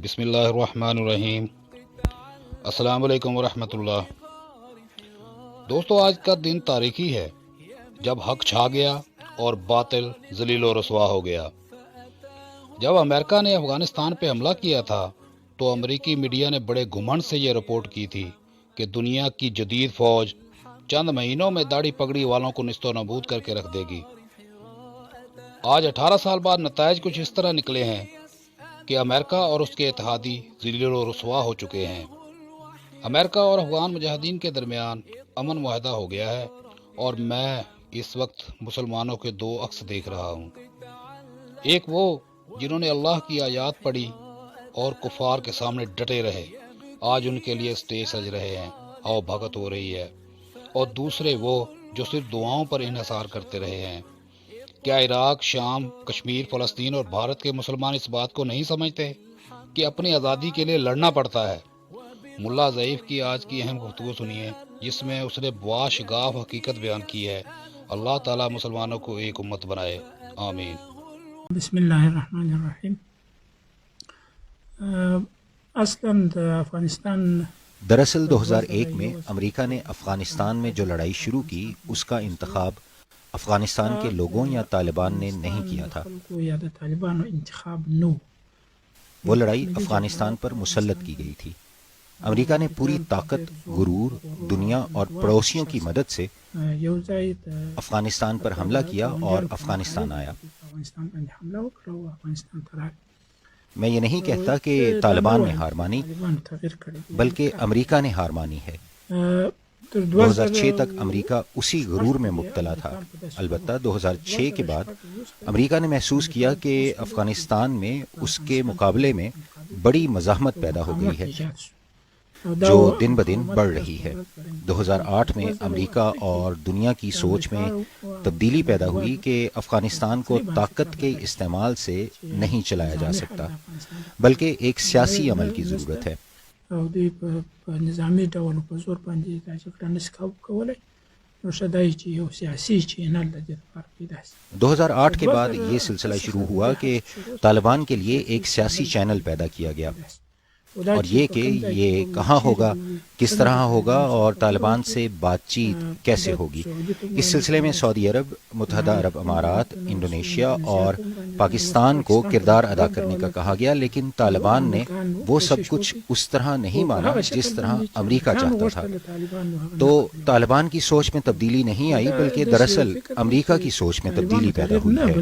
بسم اللہ الرحمن الرحیم۔ السلام علیکم ورحمۃ اللہ۔ دوستو، آج کا دن تاریخی ہے جب حق چھا گیا اور باطل ذلیل و رسوا ہو گیا۔ جب امریکہ نے افغانستان پہ حملہ کیا تھا تو امریکی میڈیا نے بڑے گھمنڈ سے یہ رپورٹ کی تھی کہ دنیا کی جدید فوج چند مہینوں میں داڑھی پگڑی والوں کو نیست و نابود کر کے رکھ دے گی۔ آج 18 سال بعد نتائج کچھ اس طرح نکلے ہیں کہ امریکہ اور اس کے اتحادی ذلیل و رسوا ہو چکے ہیں۔ امریکہ اور افغان مجاہدین کے درمیان امن معاہدہ ہو گیا ہے اور میں اس وقت مسلمانوں کے دو عکس دیکھ رہا ہوں۔ ایک وہ جنہوں نے اللہ کی آیات پڑھی اور کفار کے سامنے ڈٹے رہے، آج ان کے لیے سٹیج سج رہے ہیں، آؤ بھگت ہو رہی ہے۔ اور دوسرے وہ جو صرف دعاؤں پر انحصار کرتے رہے ہیں۔ کیا عراق، شام، کشمیر، فلسطین اور بھارت کے مسلمان اس بات کو نہیں سمجھتے کہ اپنی آزادی کے لیے لڑنا پڑتا ہے؟ ملا ضعیف کی آج کی اہم گفتگو سنیے، جس میں اس نے باشگاف حقیقت بیان کی ہے۔ اللہ تعالیٰ مسلمانوں کو ایک امت بنائے، آمین۔ بسم اللہ الرحمن الرحیم۔ اصلاً افغانستان دراصل 2001 میں امریکہ نے افغانستان میں جو لڑائی شروع کی اس کا انتخاب افغانستان کے لوگوں یا طالبان نے نہیں کیا تھا۔ وہ لڑائی افغانستان پر مسلط کی گئی تھی۔ امریکہ نے پوری طاقت، غرور، دنیا اور پڑوسیوں کی مدد سے افغانستان پر حملہ کیا اور افغانستان آیا۔ میں یہ نہیں کہتا کہ طالبان نے ہار مانی، بلکہ امریکہ نے ہار مانی ہے۔ 2006 تک امریکہ اسی غرور میں مبتلا تھا۔ البتہ 2006 کے بعد امریکہ نے محسوس کیا کہ افغانستان میں اس کے مقابلے میں بڑی مزاحمت پیدا ہو گئی ہے جو دن بدن بڑھ رہی ہے۔ 2008 میں امریکہ اور دنیا کی سوچ میں تبدیلی پیدا ہوئی کہ افغانستان کو طاقت کے استعمال سے نہیں چلایا جا سکتا، بلکہ ایک سیاسی عمل کی ضرورت ہے۔ 2008 کے بعد یہ سلسلہ شروع ہوا کہ طالبان کے لیے ایک سیاسی چینل پیدا کیا گیا، اور یہ کہ یہ کہاں ہوگا، کس طرح ہوگا اور طالبان سے بات چیت کیسے ہوگی۔ اس سلسلے میں سعودی عرب، متحدہ عرب امارات، انڈونیشیا اور پاکستان کو کردار ادا کرنے کا کہا گیا، لیکن طالبان نے وہ سب کچھ اس طرح نہیں مانا جس طرح امریکہ چاہتا تھا۔ تو طالبان کی سوچ میں تبدیلی نہیں آئی، بلکہ دراصل امریکہ کی سوچ میں تبدیلی پیدا ہوئی ہے۔